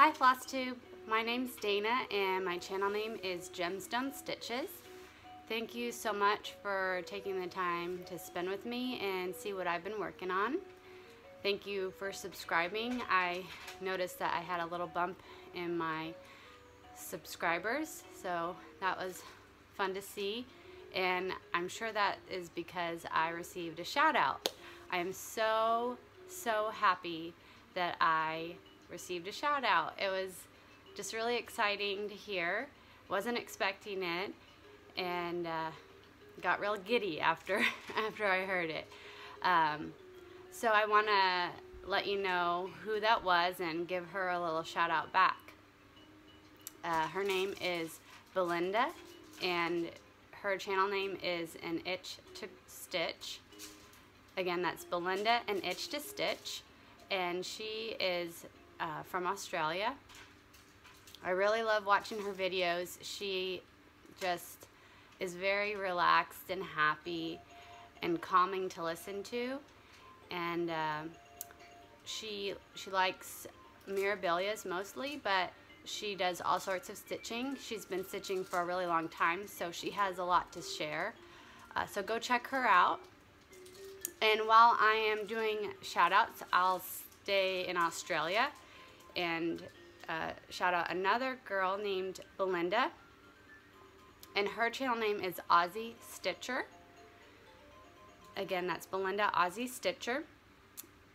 Hi Floss Tube, my name's Dana and my channel name is Gemstone Stitches. Thank you so much for taking the time to spend with me and see what I've been working on. Thank you for subscribing. I noticed that I had a little bump in my subscribers, so that was fun to see, and I'm sure that is because I received a shout out. I am so happy that I received a shout out. It was just really exciting to hear. Wasn't expecting it, and got real giddy after I heard it. So I want to let you know who that was and give her a little shout out back. Her name is Belinda, and her channel name is An Itch to Stitch. Again, that's Belinda, An Itch to Stitch, and she is from Australia. I really love watching her videos. She just is very relaxed and happy and calming to listen to, and she likes mirabilias mostly, but she does all sorts of stitching. She's been stitching for a really long time, so she has a lot to share. So go check her out. And while I am doing shout outs, I'll stay in Australia and shout out another girl named Belinda, and her channel name is Aussie Stitcher. Again, that's Belinda, Aussie Stitcher.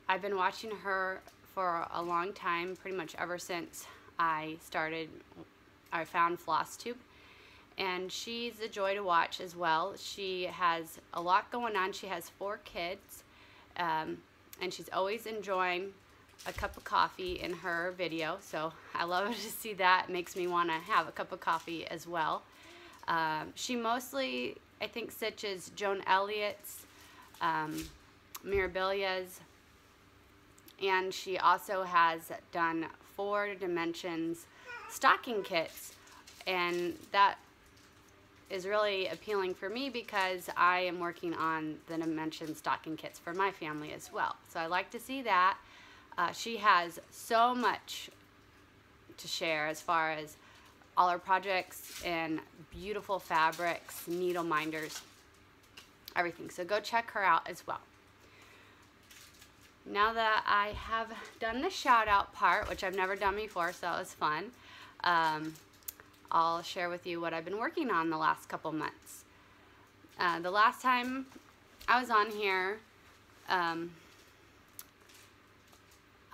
I've been watching her for a long time, pretty much ever since I found Floss Tube, and she's a joy to watch as well. She has a lot going on. She has 4 kids, and she's always enjoying a cup of coffee in her video, so I love to see that. It makes me want to have a cup of coffee as well. She mostly, I think, stitches Joan Elliott's mirabilias, and she also has done 4 dimensions stocking kits, and that is really appealing for me because I am working on the dimension stocking kits for my family as well. So I like to see that. She has so much to share as far as all her projects and beautiful fabrics, needle minders, everything. So go check her out as well. Now that I have done the shout out part, which I've never done before, so that was fun, I'll share with you what I've been working on the last couple months. The last time I was on here,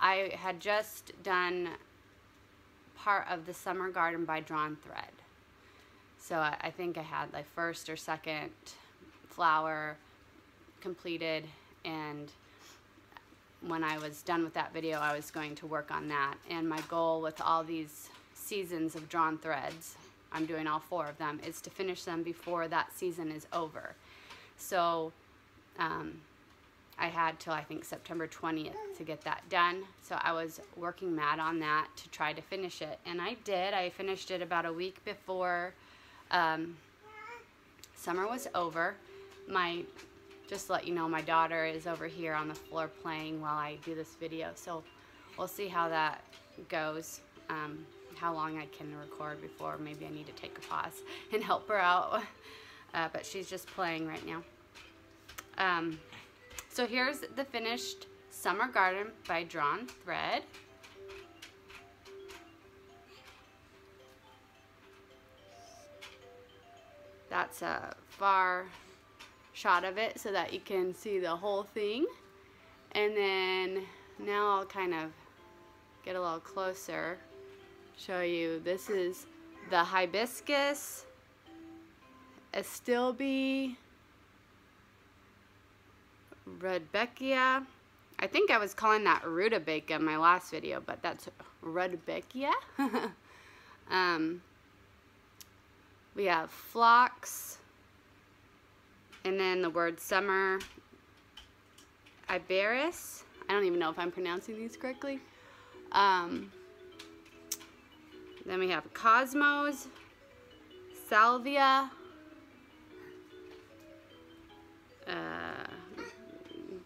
I had just done part of the summer garden by Drawn Thread. So I think I had like first or second flower completed, and when I was done with that video, I was going to work on that. And my goal with all these seasons of Drawn Threads, I'm doing all 4 of them, is to finish them before that season is over. So I had till I think September 20th to get that done. So I was working mad on that to try to finish it, and I did. I finished it about a week before summer was over. Just to let you know, my daughter is over here on the floor playing while I do this video, so we'll see how that goes, how long I can record before maybe I need to take a pause and help her out, but she's just playing right now. So here's the finished summer garden by Drawn Thread. That's a far shot of it so that you can see the whole thing. And then now I'll kind of get a little closer, show you. This is the hibiscus, astilbe, rudbeckia. I think I was calling that rutabaga in my last video, but that's rudbeckia. We have phlox, and then the word summer iberis. I don't even know if I'm pronouncing these correctly. Then we have cosmos, salvia,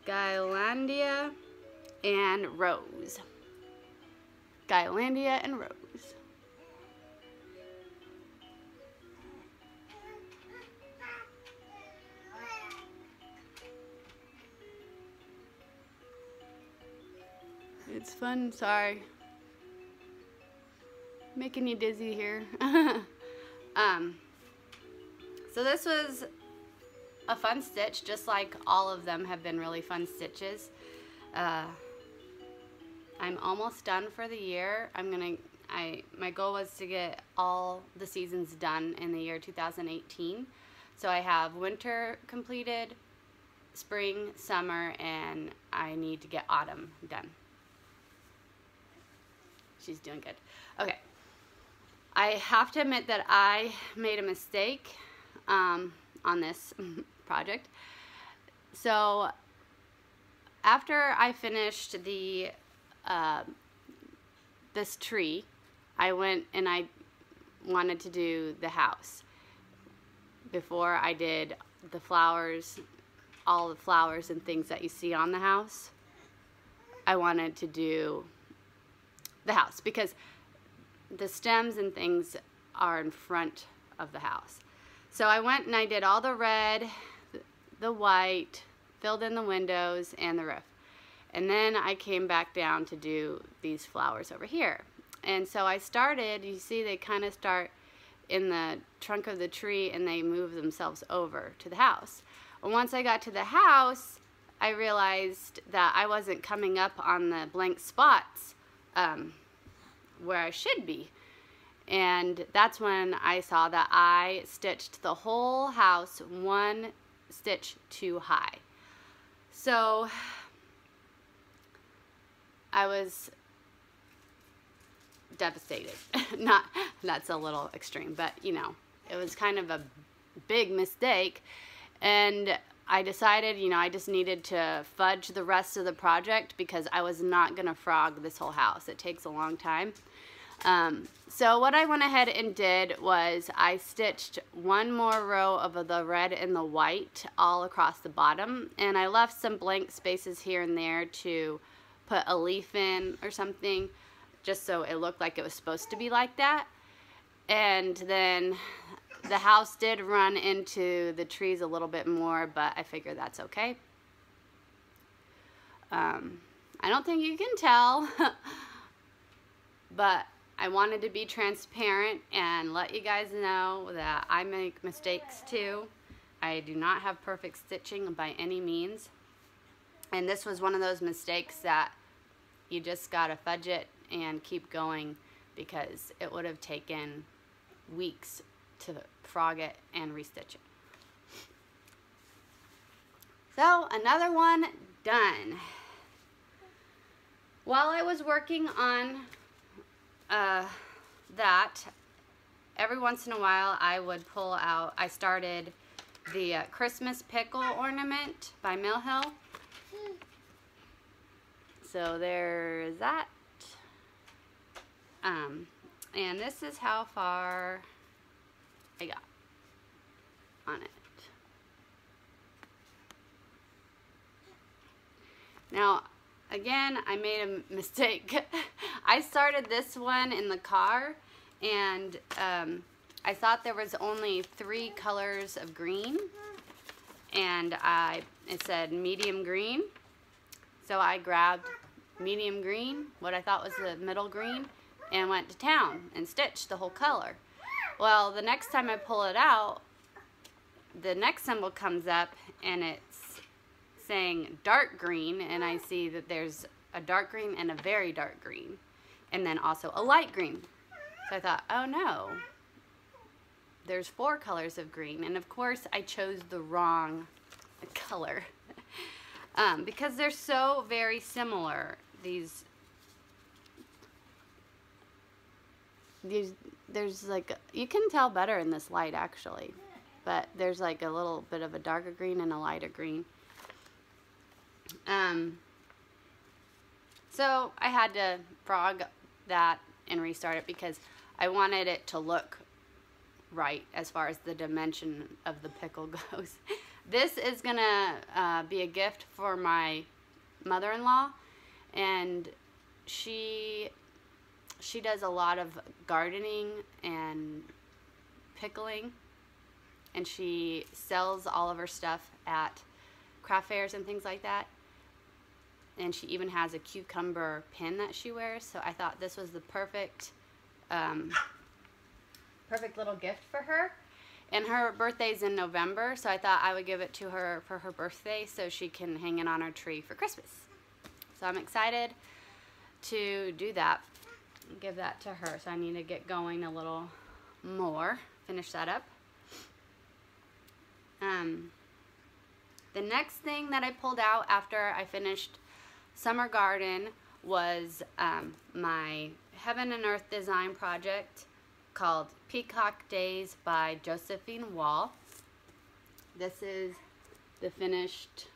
Guylandia, and rose. Skylandia and Rose. It's fun, sorry. Making you dizzy here. So this was a fun stitch, just like all of them have been really fun stitches. I'm almost done for the year. My goal was to get all the seasons done in the year 2018. So I have winter completed, spring, summer, and I need to get autumn done. She's doing good. Okay. I have to admit that I made a mistake on this project. So after I finished the this tree, I went and I wanted to do the house. Before I did the flowers, all the flowers and things that you see on the house, I wanted to do the house because the stems and things are in front of the house. So I went and I did all the red, the white, filled in the windows and the roof. And then I came back down to do these flowers over here. And so I started, you see they kind of start in the trunk of the tree and they move themselves over to the house. And once I got to the house, I realized that I wasn't coming up on the blank spots where I should be. And that's when I saw that I stitched the whole house one stitch too high. So I was devastated. That's a little extreme, but you know, it was kind of a big mistake. And I decided, you know, I just needed to fudge the rest of the project because I was not going to frog this whole house. It takes a long time. So what I went ahead and did was I stitched one more row of the red and the white all across the bottom, and I left some blank spaces here and there to put a leaf in or something, just so it looked like it was supposed to be like that. And then the house did run into the trees a little bit more, but I figured that's okay. I don't think you can tell, but I wanted to be transparent and let you guys know that I make mistakes too. I do not have perfect stitching by any means. And this was one of those mistakes that you just gotta fudge it and keep going, because it would have taken weeks to frog it and restitch it. So another one done. While I was working on that, every once in a while I would pull out, I started the Christmas pickle ornament by Mill Hill. So there's that. And this is how far I got on it. Now, again, I made a mistake. I started this one in the car, and I thought there was only 3 colors of green, and it said medium green. So I grabbed medium green, what I thought was the middle green, and went to town and stitched the whole color. Well, the next time I pull it out, the next symbol comes up and it's saying dark green, and I see that there's a dark green and a very dark green, and then also a light green. So I thought, oh no, there's 4 colors of green, and of course I chose the wrong color because they're so very similar. There's like, you can tell better in this light actually, but there's like a little bit of a darker green and a lighter green. So I had to frog that and restart it because I wanted it to look right as far as the dimension of the pickle goes. This is gonna be a gift for my mother-in-law, and she she does a lot of gardening and pickling, and she sells all of her stuff at craft fairs and things like that. And she even has a cucumber pin that she wears. So I thought this was the perfect little gift for her. And her birthday's in November, so I thought I would give it to her for her birthday so she can hang it on her tree for Christmas. So I'm excited to do that, give that to her. So I need to get going a little more, finish that up. The next thing that I pulled out after I finished Summer Garden was my Heaven and Earth design project called Peacock Days by Josephine Wall. This is the finished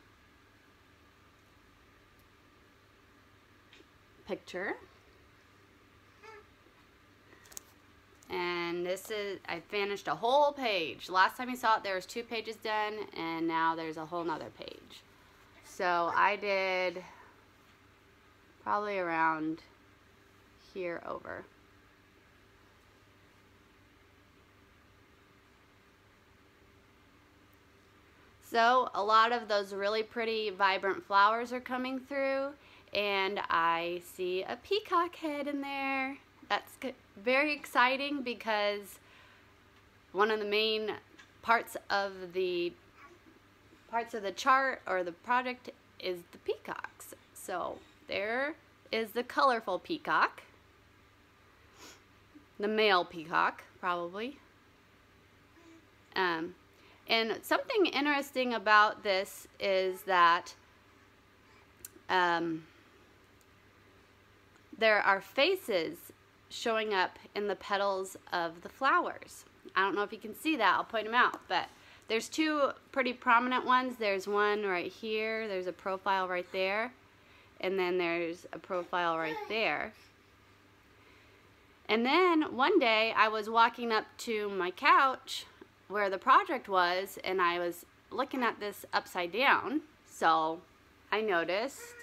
picture. And this is, I finished a whole page. Last time you saw it, there was 2 pages done, and now there's a whole nother page. So I did probably around here over. So a lot of those really pretty vibrant flowers are coming through, and I see a peacock head in there. That's very exciting because one of the main parts of the chart or the project is the peacocks. So there is the colorful peacock, the male peacock probably. And something interesting about this is that there are faces showing up in the petals of the flowers. I don't know if you can see that, I'll point them out, but there's 2 pretty prominent ones. There's one right here, there's a profile right there, and then there's a profile right there. And then one day I was walking up to my couch where the project was, and I was looking at this upside down, so I noticed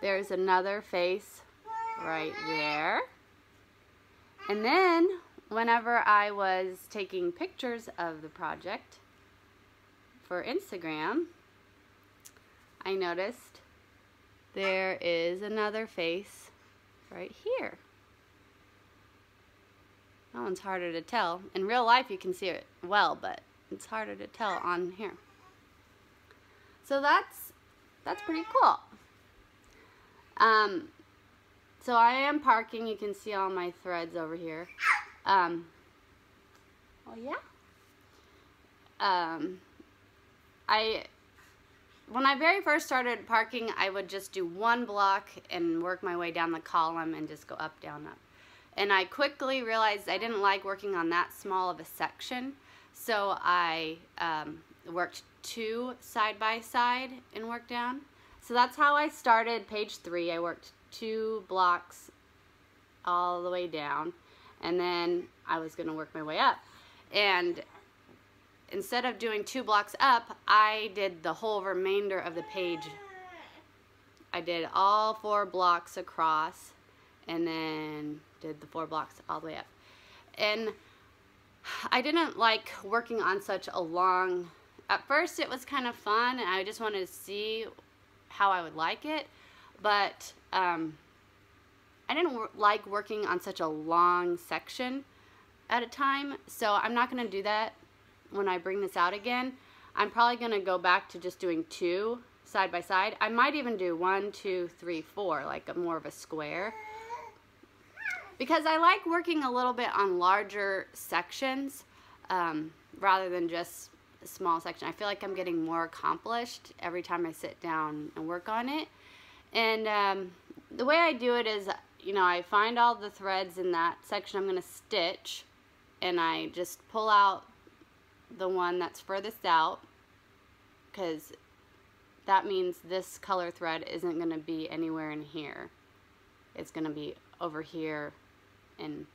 there's another face right there. And then whenever I was taking pictures of the project for Instagram, I noticed there is another face right here. That one's harder to tell. In real life you can see it well, but it's harder to tell on here. So that's pretty cool. So I am parking. You can see all my threads over here. Oh yeah. When I very first started parking, I would just do 1 block and work my way down the column and just go up, down, up. And I quickly realized I didn't like working on that small of a section, so I worked 2 side by side and worked down. So that's how I started page 3. I worked 2 blocks all the way down, and then I was going to work my way up. And instead of doing 2 blocks up, I did the whole remainder of the page. I did all 4 blocks across, and then did the 4 blocks all the way up. And I didn't like working on such a long, at first it was kind of fun, and I just wanted to see how I would like it, but I didn't like working on such a long section at a time, so I'm not going to do that when I bring this out again. I'm probably going to go back to just doing 2 side by side. I might even do 1, 2, 3, 4, like more of a square, because I like working a little bit on larger sections rather than just a small section. I feel like I'm getting more accomplished every time I sit down and work on it. And the way I do it is, you know, I find all the threads in that section I'm going to stitch, and I just pull out the one that's furthest out, because that means this color thread isn't going to be anywhere in here. It's going to be over here and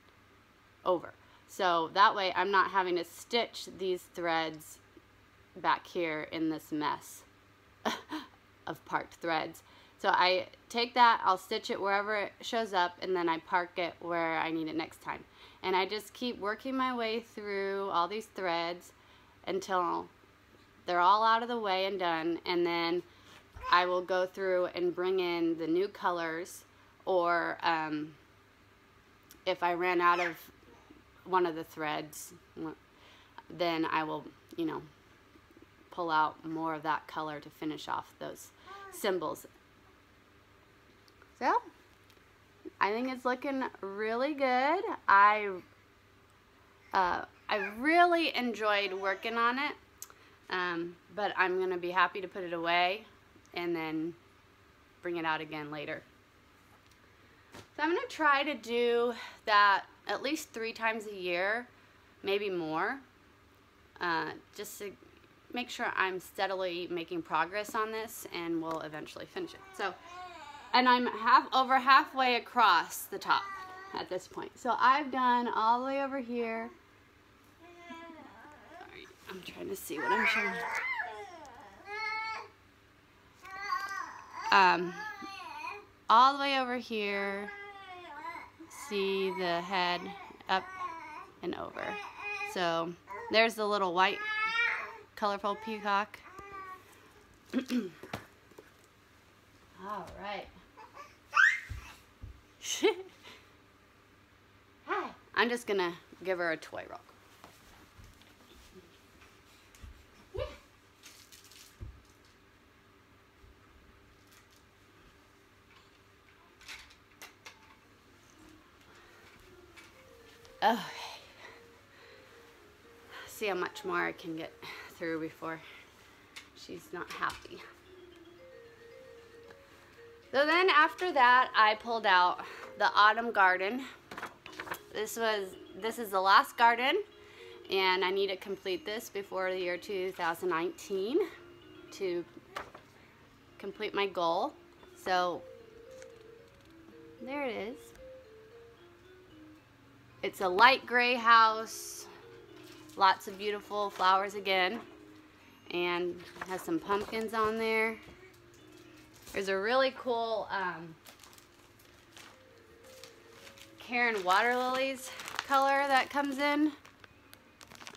over. So that way I'm not having to stitch these threads back here in this mess of parked threads. So I take that, I'll stitch it wherever it shows up, and then I park it where I need it next time. And I just keep working my way through all these threads until they're all out of the way and done, and then I will go through and bring in the new colors, or if I ran out of one of the threads, then I will, you know, pull out more of that color to finish off those symbols. So I think it's looking really good. I really enjoyed working on it, but I'm going to be happy to put it away and then bring it out again later. So I'm going to try to do that at least 3 times a year, maybe more, just to make sure I'm steadily making progress on this, and we'll eventually finish it. So, and I'm over halfway across the top at this point. So I've done all the way over here. Sorry, I'm trying to see what I'm showing. All the way over here. See the head up and over. So there's the little white colorful peacock. All right. Hi. I'm just gonna give her a toy roll. Yeah. Okay. See how much more I can get through before she's not happy. So then after that, I pulled out the autumn garden. This is the last garden, and I need to complete this before the year 2019 to complete my goal. So there it is. It's a light gray house, lots of beautiful flowers again, and has some pumpkins on there. There's a really cool Karen water lilies color that comes in.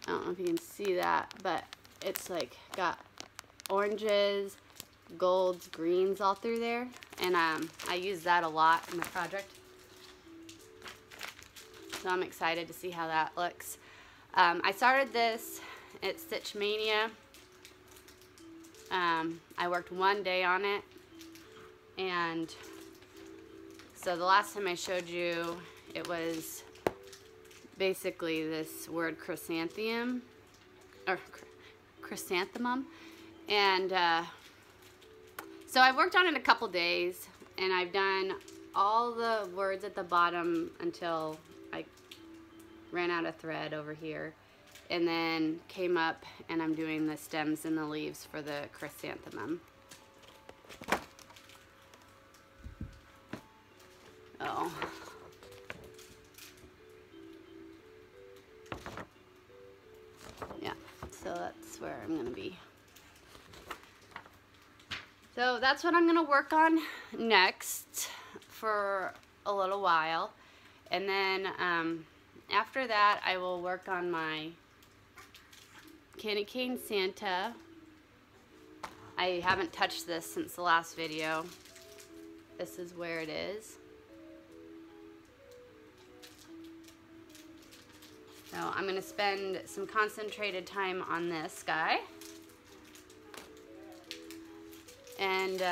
I don't know if you can see that, but it's like got oranges, golds, greens all through there, and I use that a lot in the project. So I'm excited to see how that looks. I started this at Stitch Mania. I worked 1 day on it, and so the last time I showed you, it was basically this word chrysanthemum, or chrysanthemum, and so I've worked on it a couple days, and I've done all the words at the bottom until I ran out of thread over here, and then came up and I'm doing the stems and the leaves for the chrysanthemum. Oh. Yeah, so that's where I'm gonna be. So that's what I'm gonna work on next for a little while, and then after that I will work on my candy cane Santa. I haven't touched this since the last video. This is where it is. So I'm going to spend some concentrated time on this guy. And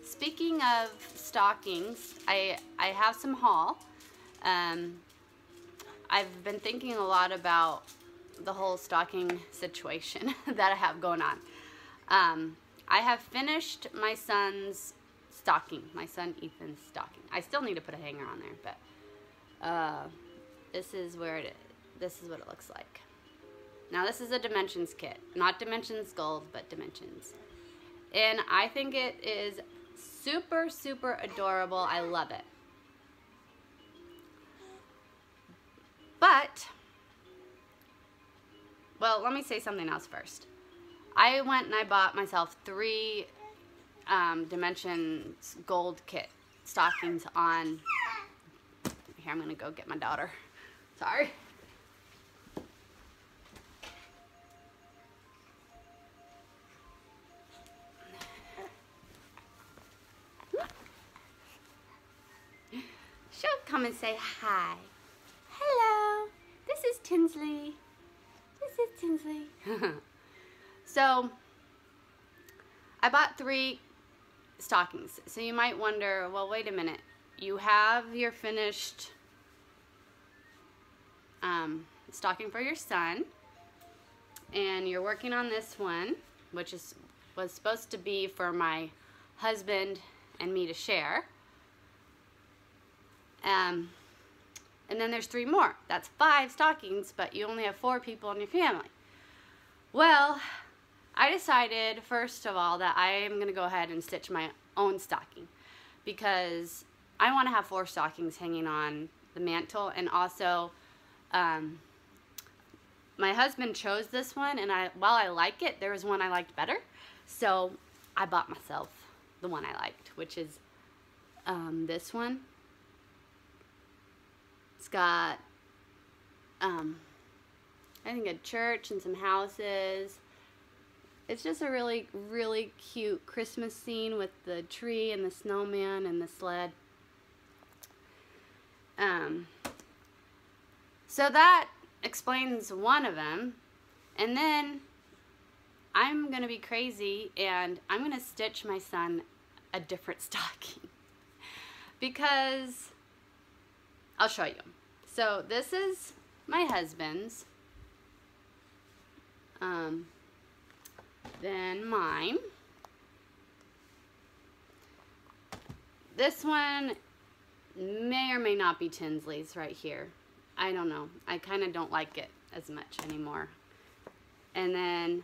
speaking of stockings, I have some haul. I've been thinking a lot about the whole stocking situation that I have going on. I have finished my son's stocking, my son Ethan's stocking. I still need to put a hanger on there, but this is where it is. This is what it looks like. Now this is a Dimensions kit, not Dimensions Gold, but Dimensions. And I think it is super, super adorable. I love it. But, well, let me say something else first. I went and I bought myself 3 Dimensions Gold Kit stockings on. Here, I'm gonna go get my daughter. Sorry. She'll come and say hi. Hello, this is Tinsley. This is Tinsley. So, I bought 3 stockings. So you might wonder, well, wait a minute. You have your finished stocking for your son, and you're working on this one, which was supposed to be for my husband and me to share. And then there's 3 more. That's 5 stockings, but you only have 4 people in your family. Well, I decided, first of all, that I am going to go ahead and stitch my own stocking, because I want to have 4 stockings hanging on the mantle. And also, my husband chose this one, and while I like it, there was one I liked better. So I bought myself the one I liked, which is this one. It's got, I think, a church and some houses. It's just a really, really cute Christmas scene with the tree and the snowman and the sled. So that explains one of them. And then I'm going to be crazy and I'm going to stitch my son a different stocking. Because I'll show you. So this is my husband's. Then mine. This one may or may not be Tinsley's right here. I don't know. I kind of don't like it as much anymore. And then,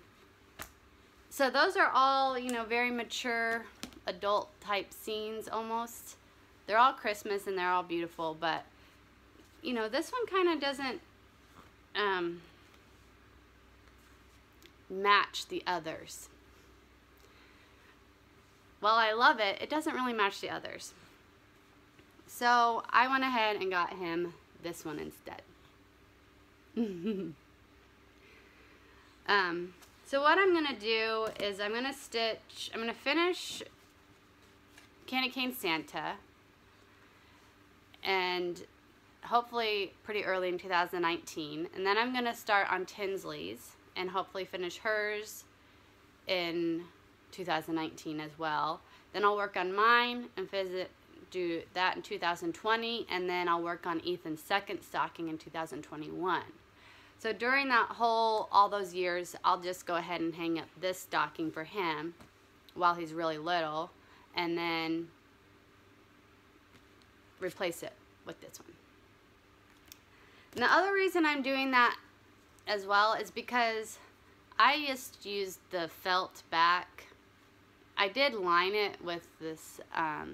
so those are all, you know, very mature adult type scenes almost. They're all Christmas and they're all beautiful, but you know, this one kind of doesn't match the others. While I love it, it doesn't really match the others. So I went ahead and got him this one instead. So what I'm going to do is I'm going to finish Candy Cane Santa, and hopefully pretty early in 2019. And then I'm going to start on Tinsley's and hopefully finish hers in 2019 as well. Then I'll work on mine and do that in 2020, and then I'll work on Ethan's second stocking in 2021. So during that all those years, I'll just go ahead and hang up this stocking for him while he's really little, and then replace it with this one. And the other reason I'm doing that as well is because I just used the felt back. I did line it with this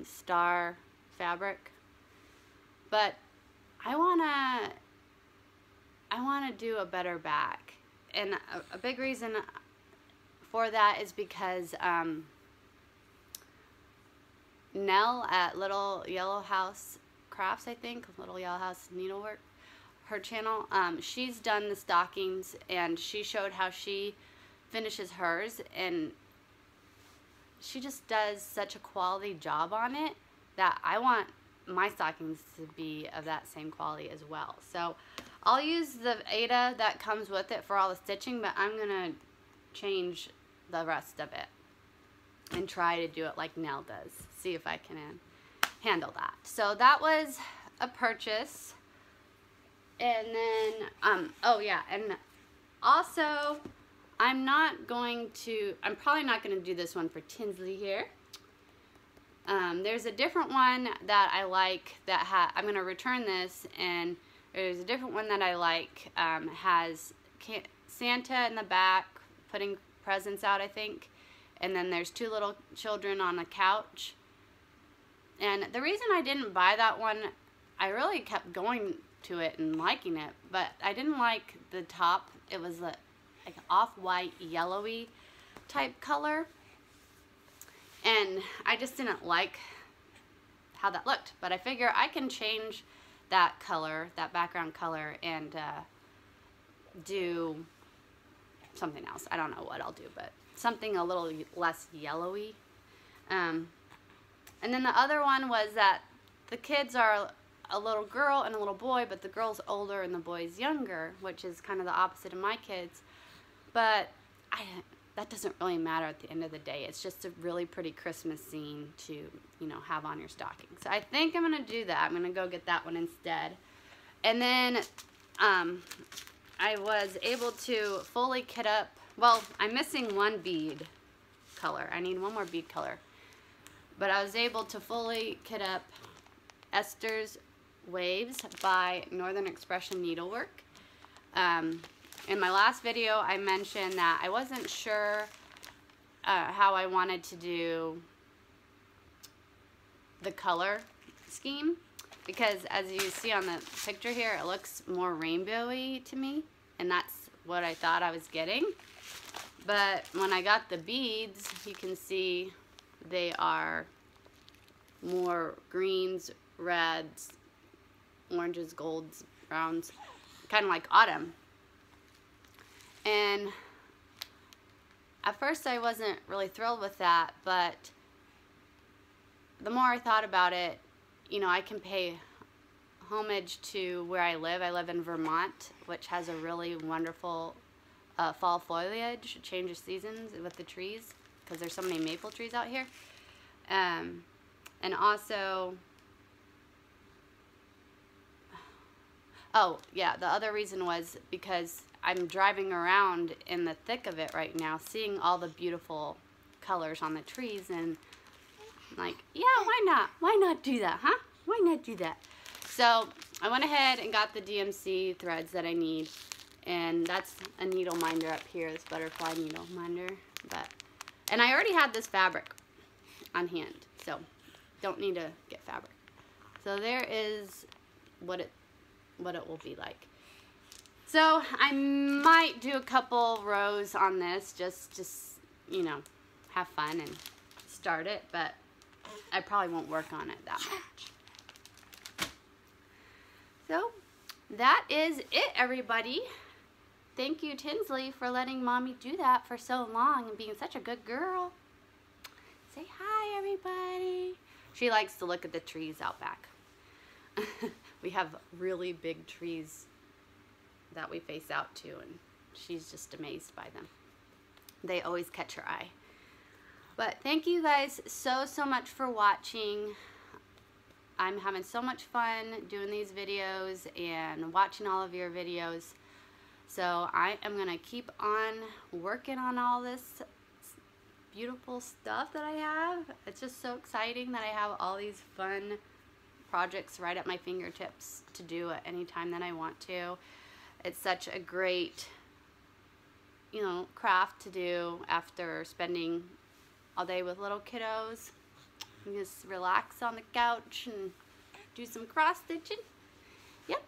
star fabric, but I wanna do a better back, and a big reason for that is because Nell at Little Yellow House Crafts, I think, Little Yellow House Needlework, her channel, she's done the stockings and she showed how she finishes hers, and she just does such a quality job on it that I want my stockings to be of that same quality as well. So I'll use the Aida that comes with it for all the stitching, but I'm gonna change the rest of it and try to do it like Nell does. See if I can handle that. So that was a purchase. And then, oh yeah, and also, I'm probably not going to do this one for Tinsley here. There's a different one that I like that I'm going to return this, and there's a different one that I like, has Santa in the back putting presents out, I think, and then there's 2 little children on a couch. And the reason I didn't buy that one, I really kept going to it and liking it, but I didn't like the top. It was like off-white, yellowy type color, And I just didn't like how that looked, but I figure I can change that color, that background color, and do something else. I don't know what I'll do, but something a little less yellowy. And then the other one was that the kids are a little girl and a little boy, but the girl's older and the boy's younger, which is kind of the opposite of my kids. But that doesn't really matter at the end of the day. It's just a really pretty Christmas scene to, you know, have on your stocking. So I think I'm going to do that. I'm going to go get that one instead. And then I was able to fully kit up. Well, I'm missing one bead color. I need one more bead color. But I was able to fully kit up Esther's Waves by Northern Expression Needlework. In my last video, I mentioned that I wasn't sure how I wanted to do the color scheme, because as you see on the picture here, it looks more rainbowy to me, and that's what I thought I was getting. But when I got the beads, you can see they are more greens, reds, oranges, golds, browns, kind of like autumn. And at first I wasn't really thrilled with that, but the more I thought about it, you know, I can pay homage to where I live. I live in Vermont, which has a really wonderful fall foliage, change of seasons with the trees, because there's so many maple trees out here. And also, oh yeah, the other reason was because I'm driving around in the thick of it right now, seeing all the beautiful colors on the trees, and I'm like, yeah, why not? Why not do that, huh? Why not do that? So I went ahead and got the DMC threads that I need, and that's a needle minder up here, this butterfly needle minder. And I already had this fabric on hand, so don't need to get fabric. So there is what it will be like. So I might do a couple rows on this just to, you know, have fun and start it, but I probably won't work on it that much. So that is it, everybody. Thank you, Tinsley, for letting Mommy do that for so long and being such a good girl. Say hi, everybody. She likes to look at the trees out back. We have really big trees that we face out to, and she's just amazed by them. They always catch her eye. But thank you guys so much for watching. I'm having so much fun doing these videos and watching all of your videos. So I am gonna keep on working on all this beautiful stuff that I have. It's just so exciting that I have all these fun projects right at my fingertips to do at any time that I want to. It's such a great, you know, craft to do after spending all day with little kiddos. You just relax on the couch and do some cross stitching. Yep.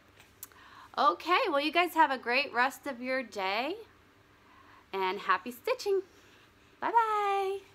Okay, well, you guys have a great rest of your day and happy stitching. Bye-bye.